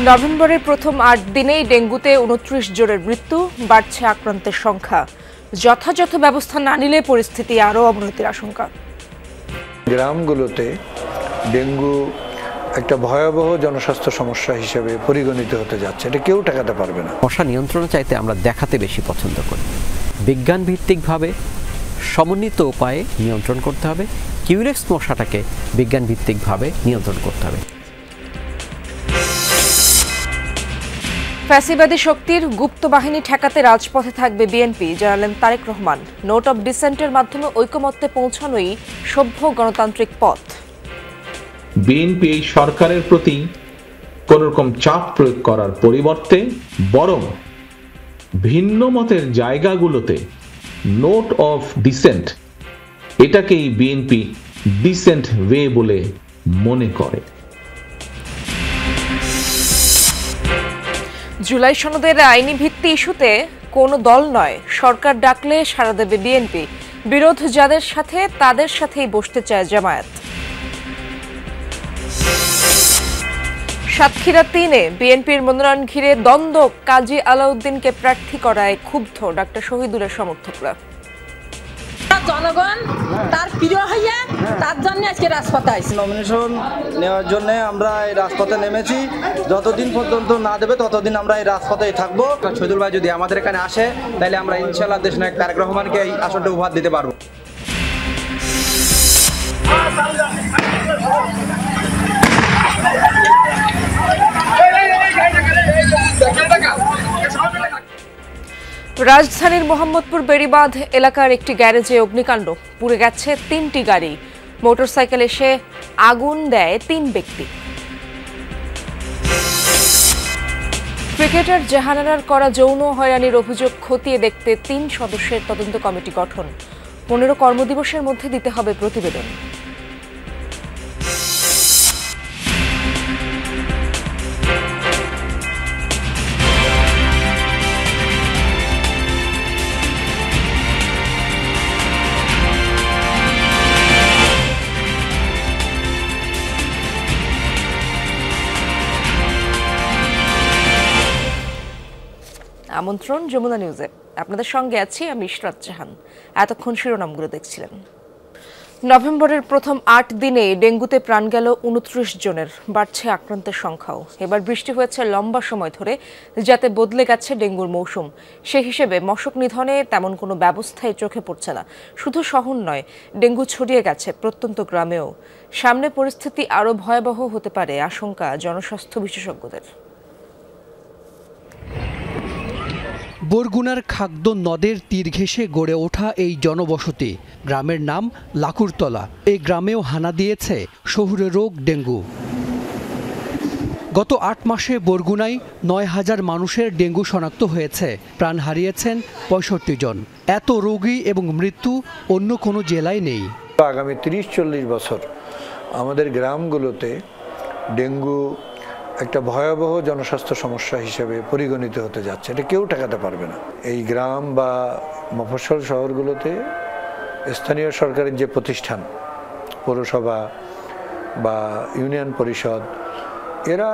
নভেম্বরের প্রথম ৮ দিনেই ডেঙ্গুতে ২৯ জনের মৃত্যু, বাড়ছে আক্রান্তের সংখ্যা। যথাযথ ব্যবস্থা না নিলে পরিস্থিতি আরও অবনতির আশঙ্কা। গ্রামগুলোতে ডেঙ্গু একটা ভয়াবহ জনস্বাস্থ্য সমস্যা হিসেবে পরিগণিত হতে যাচ্ছে, এটা কেউ ঠেকাতে পারবে না। মশা নিয়ন্ত্রণ চাইতে আমরা দেখাতে বেশি পছন্দ করি। বিজ্ঞান ভিত্তিকভাবে সমন্বিত উপায়ে নিয়ন্ত্রণ করতে হবে। কিউলেক্স মশাটাকে বিজ্ঞান ভিত্তিকভাবে নিয়ন্ত্রণ করতে হবে। ফ্যাসিবাদী শক্তির গুপ্ত বাহিনী ঠেকাতে রাজপথে থাকবে বিএনপি, জানালেন তারেক রহমান। নোট অব ডিসেন্টের মাধ্যমে ঐকমত্যে পৌঁছানোই সভ্য গণতান্ত্রিক পথ। বিএনপি এই সরকারের প্রতি কোন রকম চাপ প্রয়োগ করার পরিবর্তে বরং ভিন্ন মতের জায়গাগুলোতে নোট অফ ডিসেন্ট এটাকেই বিএনপি ডিসেন্ট ওয়ে বলে মনে করে। জুলাই সনদের আইনি ভিত্তি ইস্যুতে কোনো দল নয়, সরকার ডাকলে সাড়া দেবে বিএনপি। বিরোধ যাদের সাথে তাদের সাথেই বসতে চায় জামায়াত। সাতক্ষীরা ৩-এ বিএনপির মনোনয়ন ঘিরে দ্বন্দ্ব, কাজী আলাউদ্দিনকে প্রার্থী করায় ক্ষুব্ধ ডাক্তার শহীদুলের সমর্থকরা। জনগণ তার প্রিয় হইয়া তার জন্য আজকে রাজপথে আইছি। নমিনেশন নেওয়ার জন্য আমরা এই রাজপথে নেমেছি। যতদিন পর্যন্ত না দেবে ততদিন আমরা এই রাজপথেই থাকবো। শহীদুল ভাই যদি আমাদের এখানে আসে তাহলে আমরা ইনশাআল্লাহ দেশনায়ক তারেক রহমানকে এই আসনটা উপহার দিতে পারবো। রাজধানীর মোহাম্মদপুর বেড়িবাঁধ এলাকার একটি গ্যারেজে অগ্নিকাণ্ড, পুড়ে গেছে ৩টি গাড়ি। মোটরসাইকেল এসে আগুন দেয় ৩ ব্যক্তি। ক্রিকেটার জাহানারার করা যৌন হয়রানির অভিযোগ খতিয়ে দেখতে ৩ সদস্যের তদন্ত কমিটি গঠন। ১৫ কর্মদিবসের মধ্যে দিতে হবে প্রতিবেদন। আমন্ত্রণ যমুনা নিউজে, আপনাদের সঙ্গে আছি আমি ইশরাত জাহান। এতক্ষণ শিরোনামগুলো দেখছিলেন। নভেম্বরের প্রথম ৮ দিনে ডেঙ্গুতে প্রাণ গেল ২৯ জনের, বাড়ছে আক্রান্তের সংখ্যাও। এবার বৃষ্টি হয়েছে লম্বা সময় ধরে, যাতে বদলে গেছে ডেঙ্গুর মৌসুম। সেই হিসেবে মশক নিধনে তেমন কোনো ব্যবস্থাই চোখে পড়ছে না। শুধু শহর নয়, ডেঙ্গু ছড়িয়ে গেছে প্রত্যন্ত গ্রামেও। সামনে পরিস্থিতি আরও ভয়াবহ হতে পারে আশঙ্কা জনস্বাস্থ্য বিশেষজ্ঞদের। বরগুনার খাদ্য নদের তীর ঘেঁষে গড়ে ওঠা এই জনবসতি, গ্রামের নাম লাকুরতলা। এই গ্রামেও হানা দিয়েছে শহুরে রোগ ডেঙ্গু। গত ৮ মাসে বরগুনায় ৯,০০০ মানুষের ডেঙ্গু শনাক্ত হয়েছে, প্রাণ হারিয়েছেন ৬৫ জন। এত রোগী এবং মৃত্যু অন্য কোনো জেলায় নেই। আগামী ৩০-৪০ বছর আমাদের গ্রামগুলোতে ডেঙ্গু একটা ভয়াবহ জনস্বাস্থ্য সমস্যা হিসেবে পরিগণিত হতে যাচ্ছে, এটা কেউ ঠেকাতে পারবে না। এই গ্রাম বা মফস্বল শহরগুলোতে স্থানীয় সরকারের যে প্রতিষ্ঠান, পৌরসভা বা ইউনিয়ন পরিষদ, এরা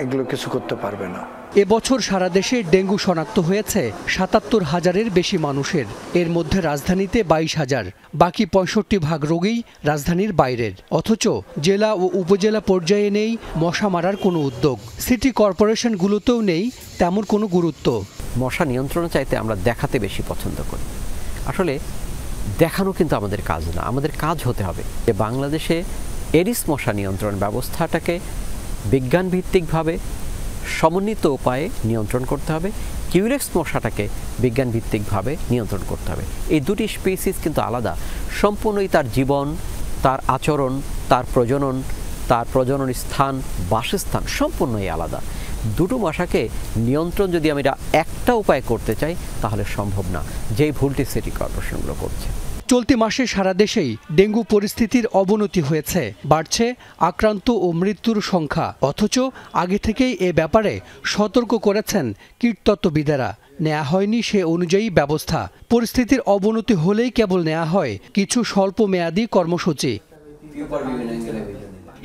এগুলো কিছু করতে পারবে না। এবছর সারা দেশে ডেঙ্গু শনাক্ত হয়েছে ৭৭,০০০-এর বেশি মানুষের। এর মধ্যে রাজধানীতে ২২,০০০, বাকি ৬৫% রোগী রাজধানীর বাইরের। অথচ জেলা ও উপজেলা পর্যায়ে নেই মশা মারার কোনো উদ্যোগ। সিটি কর্পোরেশনগুলোতেও নেই তেমন কোনো গুরুত্ব। মশা নিয়ন্ত্রণ চাইতে আমরা দেখাতে বেশি পছন্দ করি। আসলে দেখানো কিন্তু আমাদের কাজ না, আমাদের কাজ হতে হবে যে বাংলাদেশে এডিস মশা নিয়ন্ত্রণ ব্যবস্থাটাকে বিজ্ঞান ভিত্তিকভাবে সমন্বিত উপায়ে নিয়ন্ত্রণ করতে হবে। কিউলেক্স মশাটাকে বিজ্ঞান ভিত্তিকভাবে নিয়ন্ত্রণ করতে হবে। এই দুটি স্পিসিস কিন্তু আলাদা, সম্পূর্ণই তার জীবন, তার আচরণ, তার প্রজনন স্থান, বাসস্থান সম্পূর্ণই আলাদা। দুটো মশাকে নিয়ন্ত্রণ যদি আমি একটা উপায় করতে চাই তাহলে সম্ভব না, যেই ভুলটি সিটি কর্পোরেশনগুলো করছে। চলতি মাসে সারা দেশেই ডেঙ্গু পরিস্থিতির অবনতি হয়েছে, বাড়ছে আক্রান্ত ও মৃত্যুর সংখ্যা। অথচ আগে থেকেই এ ব্যাপারে সতর্ক করেছেন কীটতত্ত্ববিদেরা। নেওয়া হয়নি সে অনুযায়ী ব্যবস্থা। পরিস্থিতির অবনতি হলেই কেবল নেওয়া হয় কিছু স্বল্প মেয়াদী কর্মসূচি।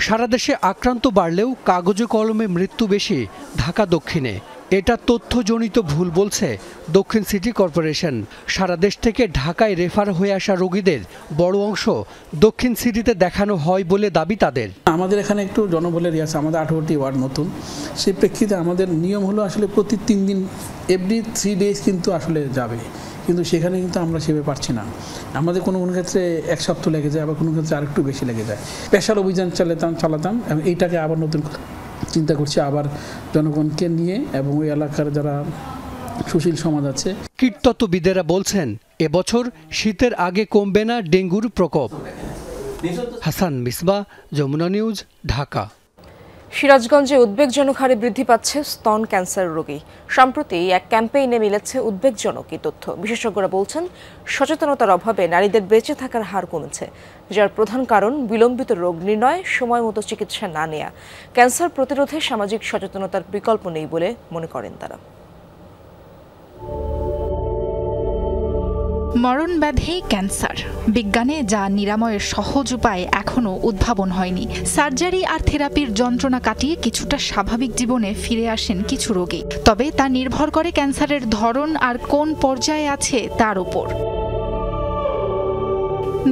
সারা দেশে আক্রান্ত বাড়লেও কাগজে কলমে মৃত্যু বেশি ঢাকা দক্ষিণে। এটা তথ্যজনিত ভুল বলছে দক্ষিণ সিটি কর্পোরেশন। সারা দেশ থেকে ঢাকায় রেফার হয়ে আসা রোগীদের বড় অংশ দক্ষিণ সিটিতে দেখানো হয় বলে দাবি তাদের। আমাদের এখানে একটু জনবলের আছে, আমাদের 18টি ওয়ার্ড নতুন, সেই প্রেক্ষিতে আমাদের নিয়ম হলো আসলে প্রতি 3 দিন এভরি 3 ডেজ কিন্তু আসলে যাবে, কিন্তু সেখানে কিন্তু আমরা সেভাবে পারছি না। আমাদের কোনো কোনো ক্ষেত্রে 1 সপ্তাহ লেগে যায়, আবার কোনো ক্ষেত্রে আরেকটু বেশি লেগে যায়। স্পেশাল অভিযান চালাতাম এবং এইটাকে আবার নতুন চিন্তা করছি, আবার জনগণকে নিয়ে এবং ওই এলাকার যারা সুশীল সমাজ আছে। কীটতত্ত্ববিদেরা বলছেন এবছর শীতের আগে কমবে না ডেঙ্গুর প্রকোপ। হাসান মিসবাহ, যমুনা নিউজ, ঢাকা। সিরাজগঞ্জে উদ্বেগজনক হারে বৃদ্ধি পাচ্ছে স্তন ক্যান্সার রোগী। সম্প্রতি এক ক্যাম্পেইনে মিলেছে উদ্বেগজনক এই তথ্য। বিশেষজ্ঞরা বলছেন সচেতনতার অভাবে নারীদের বেঁচে থাকার হার কমেছে, যার প্রধান কারণ বিলম্বিত রোগ নির্ণয়, সময় মতো চিকিৎসা না নেওয়া। ক্যান্সার প্রতিরোধে সামাজিক সচেতনতার বিকল্প নেই বলে মনে করেন তারা। মরণব্যাধি ক্যান্সার, বিজ্ঞানে যা নিরাময়ের সহজ উপায় এখনও উদ্ভাবন হয়নি। সার্জারি আর থেরাপির যন্ত্রণা কাটিয়ে কিছুটা স্বাভাবিক জীবনে ফিরে আসেন কিছু রোগী, তবে তা নির্ভর করে ক্যান্সারের ধরন আর কোন পর্যায়ে আছে তার উপর।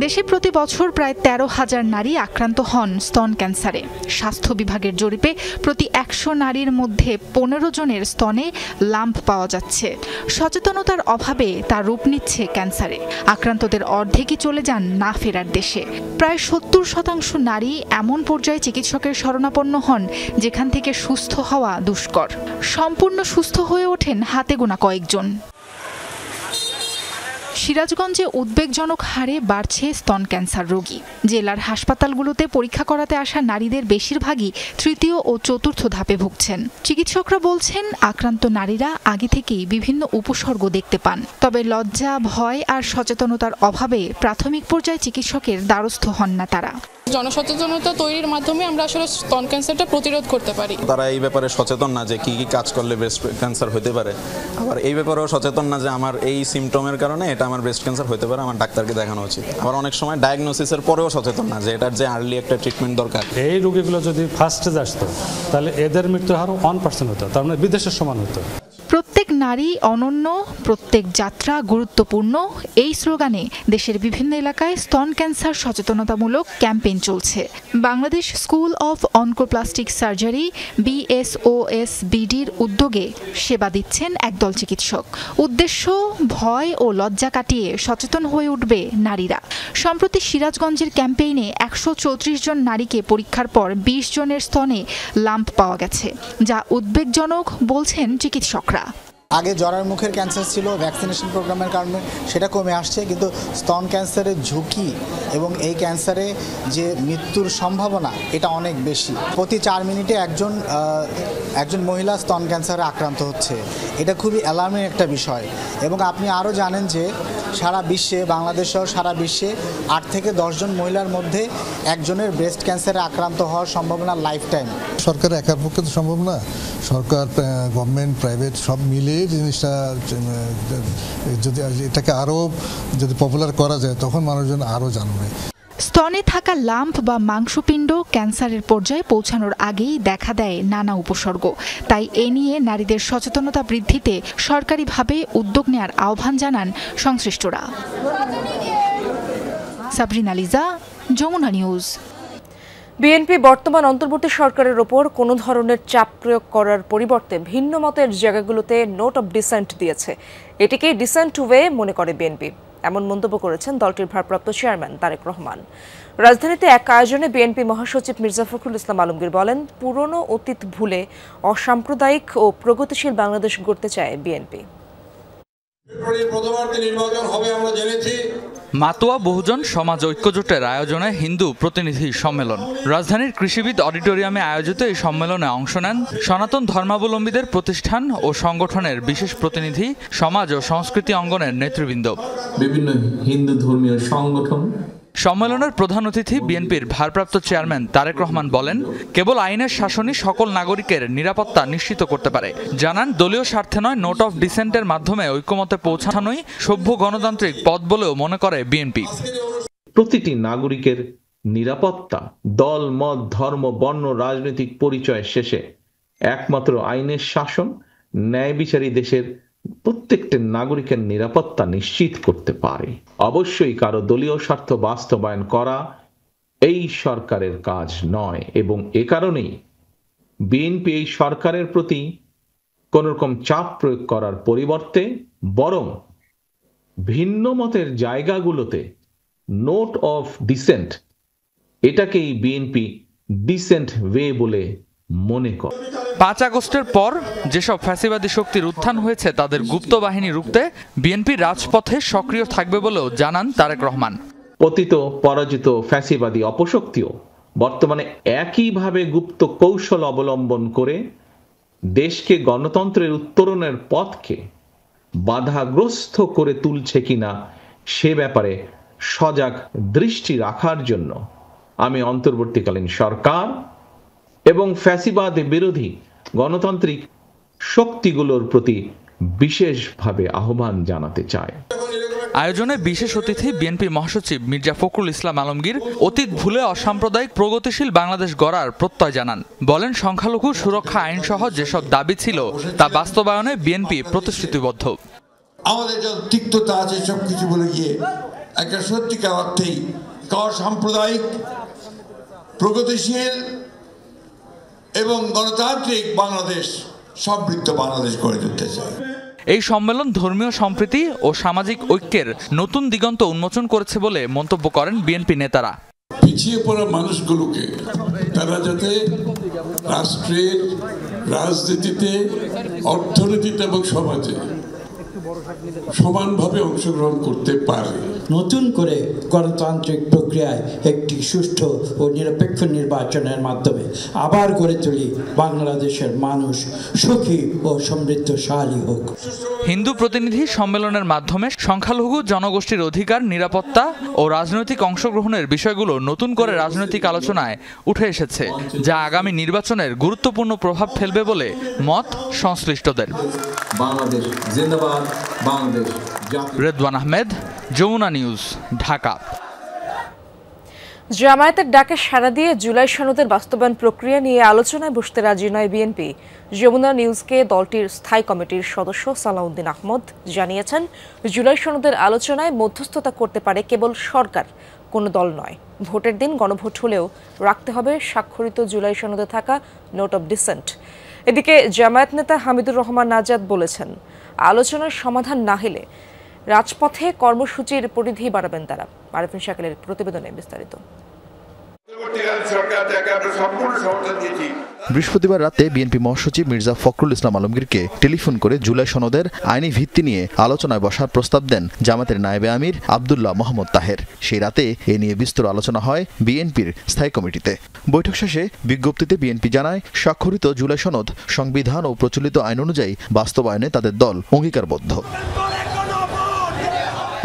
দেশে প্রতি বছর প্রায় 13,000 নারী আক্রান্ত হন স্তন ক্যান্সারে। স্বাস্থ্য বিভাগের জরিপে প্রতি 100 নারীর মধ্যে 15 জনের স্তনে লাম্প পাওয়া যাচ্ছে। সচেতনতার অভাবে তা রূপ নিচ্ছে ক্যান্সারে। আক্রান্তদের অর্ধেকই চলে যান না ফেরার দেশে। প্রায় 70% নারী এমন পর্যায়ে চিকিৎসকের শরণাপন্ন হন যেখান থেকে সুস্থ হওয়া দুষ্কর। সম্পূর্ণ সুস্থ হয়ে ওঠেন হাতে গোনা কয়েকজন। সিরাজগঞ্জে উদ্বেগজনক হারে বাড়ছে স্তন ক্যান্সার রোগী। জেলার হাসপাতালগুলোতে পরীক্ষা করাতে আসা নারীদের বেশিরভাগই 3য় ও 4র্থ ধাপে ভুগছেন। চিকিৎসকরা বলছেন আক্রান্ত নারীরা আগে থেকেই বিভিন্ন উপসর্গ দেখতে পান, তবে লজ্জা, ভয় আর সচেতনতার অভাবে প্রাথমিক পর্যায়ে চিকিৎসকের দ্বারস্থ হন না তারা। জনসচেতনতা তৈরির মাধ্যমে আমরা আসলে স্তন ক্যান্সারটা প্রতিরোধ করতে পারি। তারা এই ব্যাপারে সচেতন না যে কি কি কাজ করলে ব্রেস্ট ক্যান্সার হতে পারে, আবার এই ব্যাপারেও সচেতন না যে আমার এই সিমটমের কারণে এটা আমার ব্রেস্ট ক্যান্সার হতে পারে, আমার ডাক্তারকে দেখানো উচিত। আবার অনেক সময় ডায়াগনোসিসের পরেও সচেতন না যে এটার যে আর্লি একটা ট্রিটমেন্ট দরকার। এই রোগীগুলো যদি ফার্স্ট স্টেজ আসতো তাহলে এদের মৃত্যু হার 1% হতো, তার মানে বিদেশের সমান হতো। প্রত্যেক নারী অনন্য, প্রত্যেক যাত্রা গুরুত্বপূর্ণ, এই স্লোগানে দেশের বিভিন্ন এলাকায় স্তন ক্যান্সার সচেতনতামূলক ক্যাম্পেইন চলছে। Bangladesh school of oncoplastic surgery BSOSBDর উদ্যোগে সেবা দিচ্ছেন একদল চিকিৎসক। উদ্দেশ্য ভয় ও লজ্জা কাটিয়ে সচেতন হয়ে উঠবে নারীরা। সম্প্রতি সিরাজগঞ্জের ক্যাম্পেইনে 134 জন নারীকে পরীক্ষার পর 20 জনের স্তনে লাম্প পাওয়া গেছে, যা উদ্বেগজনক বলছেন চিকিৎসকরা। আগে জরার মুখের ক্যান্সার ছিল, ভ্যাকসিনেশন প্রোগ্রামের কারণে সেটা কমে আসছে, কিন্তু স্তন ক্যান্সারের ঝুঁকি এবং এই ক্যান্সারে যে মৃত্যুর সম্ভাবনা এটা অনেক বেশি। প্রতি 4 মিনিটে একজন মহিলা স্তন ক্যান্সারে আক্রান্ত হচ্ছে। এটা খুবই অ্যালার্মিং একটা বিষয়। এবং আপনি আরও জানেন যে সারা বিশ্বে, বাংলাদেশ সহ সারা বিশ্বে 8 থেকে 10 জন মহিলার মধ্যে একজনের ব্রেস্ট ক্যান্সারে আক্রান্ত হওয়ার সম্ভাবনা লাইফ টাইম। সরকার একার পক্ষে তো সম্ভব না, সরকার, গভর্নমেন্ট, প্রাইভেট সব মিলে জিনিসটা যদি এটাকে আরও যদি পপুলার করা যায় তখন মানুষজন আরও জানবে। স্তনে থাকা লাম্প বা মাংসপিণ্ড ক্যান্সারের পর্যায়ে পৌঁছানোর আগেই দেখা দেয় নানা উপসর্গ। তাই এ নিয়ে নারীদের সচেতনতা বৃদ্ধিতে সরকারিভাবে উদ্যোগ নেওয়ার আহ্বান জানান সংশ্লিষ্টরা। সাবরিনা লিজা, যমুনা নিউজ। বিএনপি বর্তমান অন্তর্বর্তী সরকারের ওপর কোনো ধরনের চাপ প্রয়োগ করার পরিবর্তে ভিন্ন মতের জায়গাগুলোতে নোট অব ডিসেন্ট দিয়েছে। এটিকে ডিসেন্ট ওয়ে মনে করে বিএনপি, এমন মন্তব্য করেছেন দলটির ভারপ্রাপ্ত চেয়ারম্যান তারেক রহমান। রাজধানীতে এক আয়োজনে বিএনপি মহাসচিব মির্জা ফখরুল ইসলাম আলমগীর বলেন, পুরনো অতীত ভুলে অসাম্প্রদায়িক ও প্রগতিশীল বাংলাদেশ গড়তে চায় বিএনপি। মাতোয়া বহুজন সমাজ ঐক্যজোটের আয়োজনে হিন্দু প্রতিনিধি সম্মেলন। রাজধানীর কৃষিবিদ অডিটোরিয়ামে আয়োজিত এই সম্মেলনে অংশ নেন সনাতন ধর্মাবলম্বীদের প্রতিষ্ঠান ও সংগঠনের বিশেষ প্রতিনিধি, সমাজ ও সংস্কৃতি অঙ্গনের নেতৃবৃন্দ, বিভিন্ন হিন্দু ধর্মীয় সংগঠন। সম্মেলনের প্রধান অতিথি বিএনপির ভারপ্রাপ্ত চেয়ারম্যান তারেক রহমান বলেন, কেবল আইনের শাসনই সকল নাগরিকের নিরাপত্তা নিশ্চিত করতে পারে। জানান, দলীয় স্বার্থে নয়, নোট অফ ডিসেন্টের মাধ্যমে ঐক্যমতে পৌঁছানোই সভ্য গণতান্ত্রিক পথ বলেও মনে করে বিএনপি। প্রতিটি নাগরিকের নিরাপত্তা, দল, মত, ধর্ম, বর্ণ, রাজনৈতিক পরিচয় শেষে একমাত্র আইনের শাসন, ন্যায় বিচারী দেশের প্রত্যেকটা নাগরিকের নিরাপত্তা নিশ্চিত করতে পারে। অবশ্যই কারো দলীয় স্বার্থ বাস্তবায়ন করা এই সরকারের কাজ নয়, এবং এ কারণেই বিএনপি এই সরকারের প্রতি কোন রকম চাপ প্রয়োগ করার পরিবর্তে বরং ভিন্ন মতের জায়গাগুলোতে নোট অফ ডিসেন্ট, এটাকেই বিএনপি ডিসেন্ট ওয়ে বলে মনে করে। 5 আগস্টের পর যেসব ফ্যাসিবাদী শক্তির উত্থান হয়েছে তাদের গুপ্ত বাহিনী রুখতে বিএনপি রাজপথে সক্রিয় থাকবে বলেও জানান তারেক রহমান। পতিত পরাজিত ফ্যাসিবাদী অপশক্তিও বর্তমানে একইভাবে গুপ্ত কৌশল অবলম্বন করে দেশকে গণতন্ত্রের উত্তরণের পথকে বাধাগ্রস্ত করে তুলছে কিনা সে ব্যাপারে সজাগ দৃষ্টি রাখার জন্য আমি অন্তর্বর্তীকালীন সরকার এবং ফ্যাসিবাদ বিরোধী গণতান্ত্রিক শক্তিগুলোর প্রতি বিশেষভাবে আহ্বান জানাতে চাই। আয়োজনে বিশেষ অতিথি বিএনপি মহাসচিব মির্জা ফখরুল ইসলাম আলমগীর অতীত ভুলে অসাম্প্রদায়িক প্রগতিশীল বাংলাদেশ গড়ার প্রত্যয় জানান। বলেন, সংখ্যালঘু সুরক্ষা আইন সহ যেসব দাবি ছিল তা বাস্তবায়নে বিএনপি প্রতিশ্রুতিবদ্ধ। আমাদের যত তিক্ততা আছে সবকিছু বলে গিয়ে একটা সত্যিকার অর্থেই অসাম্প্রদায়িক প্রগতিশীল এবং গণতান্ত্রিক বাংলাদেশ, সমৃদ্ধ বাংলাদেশ গড়ে তুলতে চায়। এই সম্মেলন ধর্মীয় সম্প্রীতি ও সামাজিক ঐক্যের নতুন দিগন্ত উন্মোচন করেছে বলে মন্তব্য করেন বিএনপি নেতারা। পিছিয়ে পড়া মানুষগুলোকে তারা যাতে রাষ্ট্রের রাজনীতিতে, অর্থনীতিতে এবং সমাজে সমানভাবে অংশগ্রহণ করতে পারে। নতুন করে গণতান্ত্রিক প্রক্রিয়ায় একটি সুষ্ঠু ও নিরপেক্ষ নির্বাচনের মাধ্যমে আবার গড়ে তুলি বাংলাদেশের মানুষ সুখী ও সমৃদ্ধশালী হোক। হিন্দু প্রতিনিধি সম্মেলনের মাধ্যমে সংখ্যালঘু জনগোষ্ঠীর অধিকার, নিরাপত্তা ও রাজনৈতিক অংশগ্রহণের বিষয়গুলো নতুন করে রাজনৈতিক আলোচনায় উঠে এসেছে, যা আগামী নির্বাচনের গুরুত্বপূর্ণ প্রভাব ফেলবে বলে মত সংশ্লিষ্টদের। বাংলাদেশ জিন্দাবাদ, বাংলাদেশ। রেদওয়ান আহমেদ, যমুনা নিউজ, ঢাকা। জামায়াতের ডাকে সাড়া দিয়ে জুলাই সনদের বাস্তবায়ন প্রক্রিয়া নিয়ে আলোচনায় বসতে রাজি নয় বিএনপি। যমুনা নিউজকে দলটির স্থায়ী কমিটির সদস্য সালাউদ্দিন আহমদ জানিয়েছেন, জুলাই সনদের আলোচনায় মধ্যস্থতা করতে পারে কেবল সরকার, কোনো দল নয়। ভোটের দিন গণভোট হলেও রাখতে হবে স্বাক্ষরিত জুলাই সনদে থাকা নোট অব ডিসেন্ট। এদিকে জামায়াত নেতা হামিদুর রহমান নাজাদ বলেছেন, আলোচনার সমাধান না হলে রাজপথে কর্মসূচির পরিধি বাড়াবেন তারা। আরিফিন শাকিলের প্রতিবেদনে বিস্তারিত। বৃহস্পতিবার রাতে বিএনপি মহাসচিব মির্জা ফখরুল ইসলাম আলমগীরকে টেলিফোন করে জুলাই সনদের আইনি ভিত্তি নিয়ে আলোচনায় বসার প্রস্তাব দেন জামাতের নায়েবে আমির আব্দুল্লাহ মোহাম্মদ তাহের। সেই রাতে এ নিয়ে বিস্তর আলোচনা হয় বিএনপির স্থায়ী কমিটিতে। বৈঠক শেষে বিজ্ঞপ্তিতে বিএনপি জানায়, স্বাক্ষরিত জুলাই সনদ সংবিধান ও প্রচলিত আইন অনুযায়ী বাস্তবায়নে তাদের দল অঙ্গীকারবদ্ধ।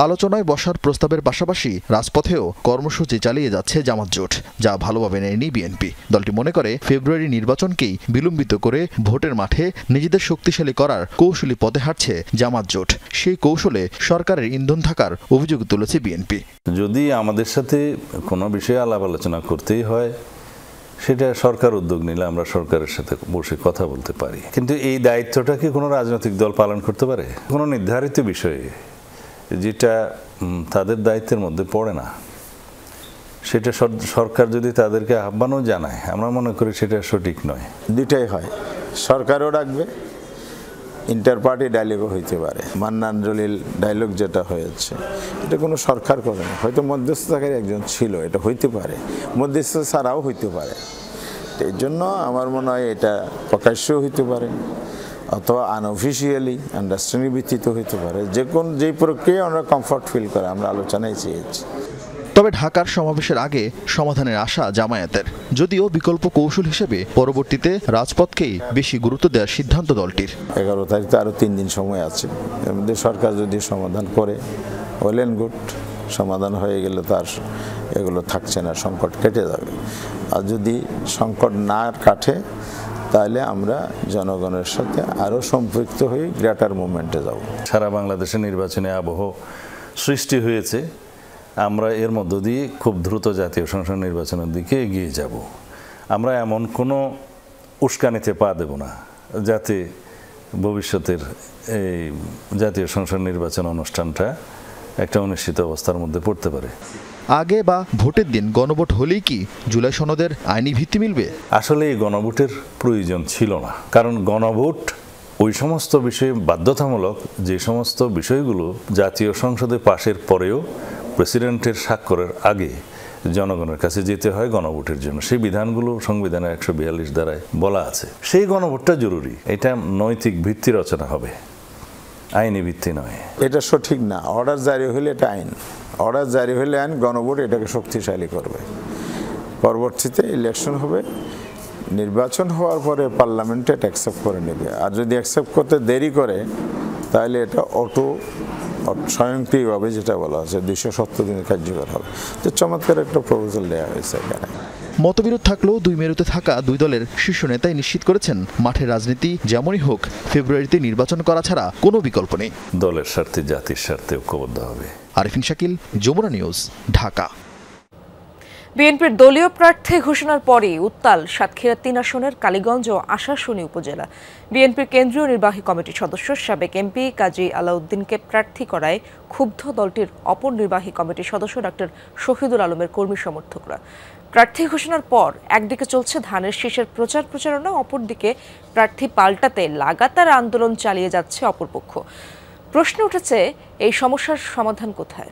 আলোচনায় বসার প্রস্তাবের পাশাপাশি রাজপথেও কর্মসূচি চালিয়ে যাচ্ছে জামাত জোট, যা ভালোভাবে নেয়নি বিএনপি। দলটি মনে করে ফেব্রুয়ারি নির্বাচনকেই বিলম্বিত করে ভোটের মাঠে নিজেদের শক্তিশালী করার কৌশলী পথে হাঁটছে জামাত জোট। সেই কৌশলে সরকারের ইন্ধন থাকার অভিযোগ তুলেছে বিএনপি। যদি আমাদের সাথে কোনো বিষয়ে আলাপ আলোচনা করতেই হয়, সেটা সরকার উদ্যোগ নিলে আমরা সরকারের সাথে বসে কথা বলতে পারি, কিন্তু এই দায়িত্বটা কি কোনো রাজনৈতিক দল পালন করতে পারে? কোনো নির্ধারিত বিষয়ে যেটা তাদের দায়িত্বের মধ্যে পড়ে না, সেটা সরকার যদি তাদেরকে আহ্বানও জানায়, আমরা মনে করি সেটা সঠিক নয়। দুটাই হয়, সরকারও ডাকবে, ইন্টার পার্টি ডায়লগও হইতে পারে। মান্নান জলিল ডায়লগ যেটা হয়েছে, এটা কোনো সরকার করে না, হয়তো মধ্যস্থতাকারী একজন ছিল, এটা হইতে পারে, মধ্যস্থতা ছাড়াও হইতে পারে। এই জন্য আমার মনে হয় এটা প্রকাশ্যও হইতে পারে অথবা আনঅফিসিয়ালি আন্ডারস্ট্যান্ডিং ভিত্তিতে হইতে পারে। যেই প্রক্রিয়া আমরা কমফর্ট ফিল করে আমরা আলোচনায় চেয়েছি। তবে ঢাকার সমাবেশের আগে সমাধানের আশা জামায়াতের, যদিও বিকল্প কৌশল হিসেবে পরবর্তীতে রাজপথকেই বেশি গুরুত্ব দেওয়ার সিদ্ধান্ত দলটির। 11 তারিখে আরও 3 দিন সময় আছে, এর মধ্যে সরকার যদি সমাধান করে ওয়েল অ্যান্ড গুড, সমাধান হয়ে গেলে তার এগুলো থাকছে না, সংকট কেটে যাবে। আর যদি সংকট না কাটে তাহলে আমরা জনগণের সাথে আরও সম্পৃক্ত হয়ে গ্রেটার মুভমেন্টে যাব। সারা বাংলাদেশে নির্বাচনে আবহ সৃষ্টি হয়েছে, আমরা এর মধ্য দিয়ে খুব দ্রুত জাতীয় সংসদ নির্বাচনের দিকে এগিয়ে যাব। আমরা এমন কোনো উস্কানিতে পা দেব না যাতে ভবিষ্যতের এই জাতীয় সংসদ নির্বাচন অনুষ্ঠানটা একটা অনিশ্চিত অবস্থার মধ্যে পড়তে পারে। আগে বা ভোটের দিন গণভোট হলেই কি জুলাই সনদের আইনি ভিত্তি মিলবে? আসলে এই গণভোটের প্রয়োজন ছিল না, কারণ গণভোট ওই সমস্ত বিষয়ে বাধ্যতামূলক যে সমস্ত বিষয়গুলো জাতীয় সংসদে পাশের পরেও প্রেসিডেন্টের স্বাক্ষরের আগে জনগণের কাছে যেতে হয় গণভোটের জন্য। সেই বিধানগুলো সংবিধানের 142 ধারায় বলা আছে। সেই গণভোটটা জরুরি। এটা নৈতিক ভিত্তি রচনা হবে, আইনি ভিত্তি নয়। এটা সঠিক না। অর্ডার জারি হলে এটা আইন, অর্ডার জারি হলে আইন, গণভোট এটাকে শক্তিশালী করবে। পরবর্তীতে ইলেকশন হবে, নির্বাচন হওয়ার পরে পার্লামেন্টে এটা অ্যাকসেপ্ট করে নেবে। আর যদি অ্যাকসেপ্ট করতে দেরি করে তাহলে এটা স্বয়ংক্রিয়ভাবে যেটা বলা হচ্ছে 270 দিনে কার্যকর হবে। তো চমৎকার একটা প্রপোজাল দেওয়া হয়েছে এখানে। মতবিরোধ থাকলেও দুই মেরুতে থাকা দুই দলের শীর্ষ নেতাই নিশ্চিত করেছেন মাঠের রাজনীতি যেমনই হোক ফেব্রুয়ারিতে নির্বাচন করা ছাড়া কোনো বিকল্প নেই। দলের স্বার্থে, জাতির স্বার্থে ঐক্যবদ্ধ হবে। আরিফিন শাকিল, যমুনা নিউজ, ঢাকা। বিএনপির দলীয় প্রার্থী ঘোষণার পরই উত্তাল সাতক্ষীরা 3 আসনের কালীগঞ্জ ও আশাশুনি উপজেলা। বিএনপির কেন্দ্রীয় নির্বাহী কমিটির সদস্য সাবেক এমপি কাজী আলাউদ্দিনকে প্রার্থী করায় ক্ষুব্ধ দলটির অপর নির্বাহী কমিটির সদস্য ডক্টর শহীদুল আলমের কর্মী সমর্থকরা। প্রার্থী ঘোষণার পর একদিকে চলছে ধানের শীষের প্রচারণা, অপরদিকে প্রার্থী পাল্টাতে লাগাতার আন্দোলন চালিয়ে যাচ্ছে অপরপক্ষ। প্রশ্ন উঠেছে, এই সমস্যার সমাধান কোথায়?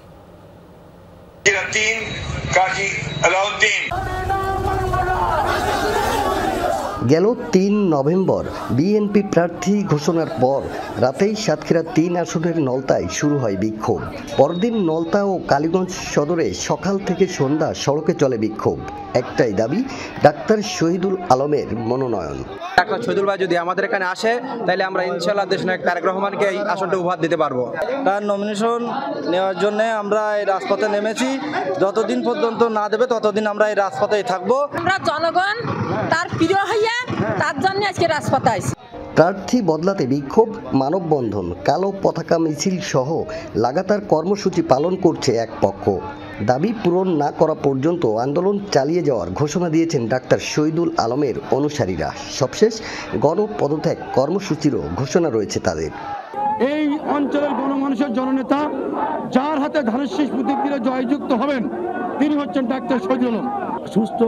গেল 3 নভেম্বর বিএনপি প্রার্থী ঘোষণার পর রাতেই সাতক্ষীরা 3 আসনের নলতায় শুরু হয় বিক্ষোভ। পরদিন নলতা ও কালীগঞ্জ সদরে সকাল থেকে সন্ধ্যা সড়কে চলে বিক্ষোভ। একটাই দাবি, ডাক্তার শহীদুল আলমের মনোনয়ন। ডাক্তার শহীদুল ভাই যদি আমাদের এখানে আসে তাহলে আমরা ইনশাআল্লাহ দেশনায়ক তারেক রহমানকে এই আসনটা উপহার দিতে পারবো। তার নমিনেশন নেওয়ার জন্য আমরা এই রাজপথে নেমেছি। যতদিন পর্যন্ত না দেবে ততদিন আমরা এই রাজপথেই থাকবো। আমরা জনগণ তার প্রিয় হইয়া তার জন্য আজকে রাজপথে আইছি। প্রার্থী বদলাতে বিক্ষোভ, মানববন্ধন, কালো পতাকা মিছিল সহ লাগাতার কর্মসূচি পালন করছে এক পক্ষ। দাবি পূরণ না করা পর্যন্ত আন্দোলন চালিয়ে যাওয়ার ঘোষণা দিয়েছেন ডাক্তার শহীদুল আলমের অনুসারীরা। সবশেষ গণপদত্যাগ কর্মসূচিরও ঘোষণা রয়েছে তাদের। এই অঞ্চলের গণমানুষের জননেতা, যার হাতে ধানের শীষ প্রতীক দিয়ে জয়যুক্ত হবেন, তিনি হচ্ছেন ডাক্তার শহীদুল আলম। সুস্থ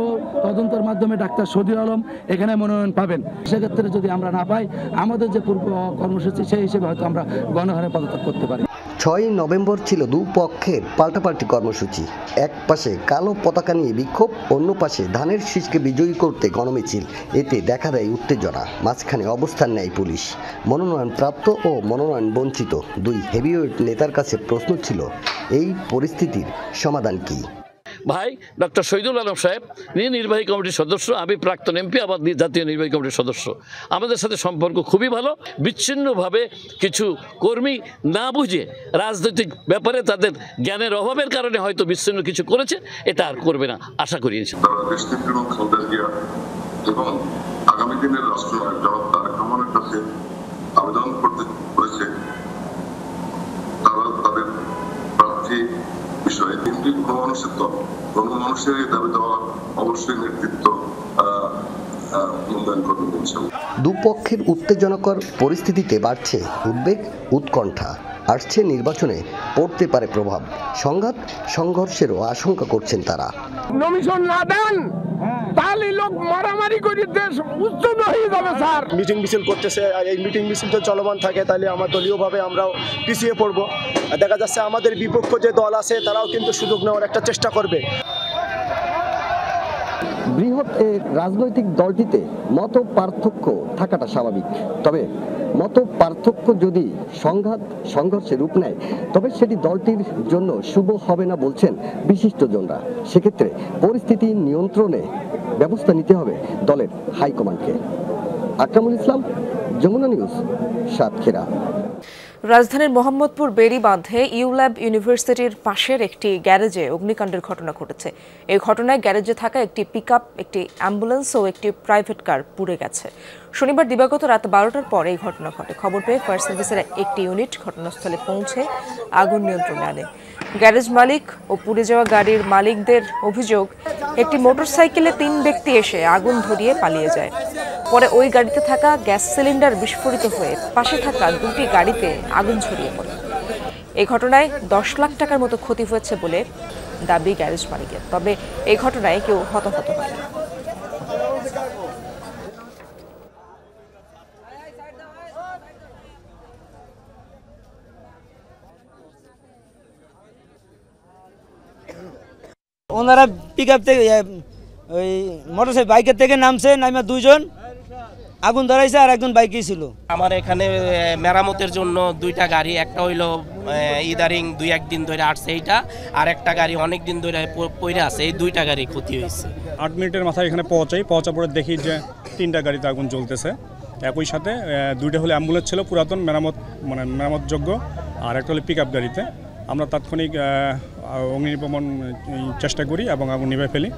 তদন্তের মাধ্যমে ডাক্তার শহীদুল আলম এখানে মনোনয়ন পাবেন। সেক্ষেত্রে যদি আমরা না পাই, আমাদের যে পূর্ব কর্মসূচি সেই হিসেবে হয়তো আমরা গণহারে পদত্যাগ করতে পারি। 6 নভেম্বর ছিল দুপক্ষের পাল্টাপাল্টি কর্মসূচি। এক পাশে কালো পতাকা নিয়ে বিক্ষোভ, অন্য পাশে ধানের শীষকে বিজয়ী করতে গণমিছিল। এতে দেখা দেয় উত্তেজনা, মাঝখানে অবস্থান নেয় পুলিশ। মনোনয়ন প্রাপ্ত ও মনোনয়ন বঞ্চিত দুই হেভিওয়েট নেতার কাছে প্রশ্ন ছিল, এই পরিস্থিতির সমাধান কি? ভাই ডক্টর শহীদুল আলম সাহেব নির্বাহী কমিটির সদস্য, আমি প্রাক্তন এমপি, আবার জাতীয় নির্বাহী কমিটির সদস্য। আমাদের সাথে সম্পর্ক খুবই ভালো। বিচ্ছিন্নভাবে কিছু কর্মী না বুঝে রাজনৈতিক ব্যাপারে তাদের জ্ঞানের অভাবের কারণে হয়তো বিচ্ছিন্ন কিছু করেছে, এটা আর করবে না আশা করি। এবং আগামী দিনের রাষ্ট্রনায়ক জনাব তারেক রহমানের কাছে আবেদন করতে করেছে তারা তাদের প্রার্থী বিষয়ে। কিন্তু কোনো মানুষের দাবি দেওয়া অবশ্যই নেতৃত্ব মূল্যায়ন করবে। দুপক্ষের উত্তেজনাকর পরিস্থিতিতে বাড়ছে উদ্বেগ, উৎকণ্ঠা। আসছে নির্বাচনে পড়তে পারে প্রভাব। সংঘাত, সংঘর্ষেরও আশঙ্কা করছেন তারা। নমিশন না দেন তাহলে লোক মারামারি করে দেশ উচ্ছন্ন হয়ে যাবে স্যার। মিটিং মিছিল করতেছে, এই মিটিং মিছিল তো চলমান থাকে, তাহলে আমরা দলীয়ভাবে আমরাও পিছিয়ে পড়বো। দেখা যাচ্ছে আমাদের বিপক্ষ যে দল আছে তারাও কিন্তু সুযোগ নেওয়ার একটা চেষ্টা করবে। বৃহৎ এই রাজনৈতিক দলটিতে মত পার্থক্য থাকাটা স্বাভাবিক। তবে মত পার্থক্য যদি সংঘাত, সংঘর্ষে রূপ নেয়, তবে সেটি দলটির জন্য শুভ হবে না বলছেন বিশিষ্টজনরা। সেক্ষেত্রে পরিস্থিতি নিয়ন্ত্রণে ব্যবস্থা নিতে হবে দলের হাইকমান্ডকে। আকরামুল ইসলাম, যমুনা নিউজ, সাতক্ষীরা। রাজধানীর মোহাম্মদপুর বেড়ি বাঁধে ইউল্যাব ইউনিভার্সিটির পাশের একটি গ্যারেজে অগ্নিকাণ্ডের ঘটনা ঘটেছে। এই ঘটনায় গ্যারেজে থাকা একটি পিকআপ, একটি অ্যাম্বুলেন্স ও একটি প্রাইভেট কার পুড়ে গেছে। শনিবার দিবাগত রাত 12টার পর এই ঘটনা ঘটে। খবর পেয়ে ফায়ার সার্ভিসের একটি ইউনিট ঘটনাস্থলে পৌঁছে আগুন নিয়ন্ত্রণে আনে। গ্যারেজ মালিক ও পুড়ে যাওয়া গাড়ির মালিকদের অভিযোগ, একটি মোটরসাইকেলে 3 ব্যক্তি এসে আগুন ধরিয়ে পালিয়ে যায়। পরে ওই গাড়িতে থাকা গ্যাস সিলিন্ডার বিস্ফোরিত হয়ে পাশে থাকা 2টি গাড়িতে আগুন ছড়িয়ে পড়ে। এই ঘটনায় 10 লাখ টাকার মতো ক্ষতি হয়েছে বলে দাবি গ্যারেজ মালিকের। তবে এই ঘটনায় কেউ হতাহত হয়নি। ওনারা পিকআপ থেকে ওই মোটরসাইকেল বাইকের থেকে নামছে, নামে 2 জন আগুন ধরাইছে আর একজন বাইকেই ছিল। আমার এখানে মেরামতের জন্য 2টা গাড়ি, একটা হইলো ইদারিং 2-1 দিন ধরে আসছে এইটা, আর একটা গাড়ি অনেক দিন ধরে পড়ে আছে। এই 2টা গাড়ি ক্ষতি হয়েছে। 8 মিনিটের মাথায় এখানে পৌঁছার পরে দেখি যে 3টা গাড়িতে আগুন জ্বলতেছে। একই সাথে 2টা হলে অ্যাম্বুলেন্স ছিল পুরাতন মেরামতযোগ্য, আর একটা হলে পিকআপ গাড়িতে। আমরা তাৎক্ষণিক অগ্নি নির্বাপন চেষ্টা করি এবং আগুন নিভে ফেলি।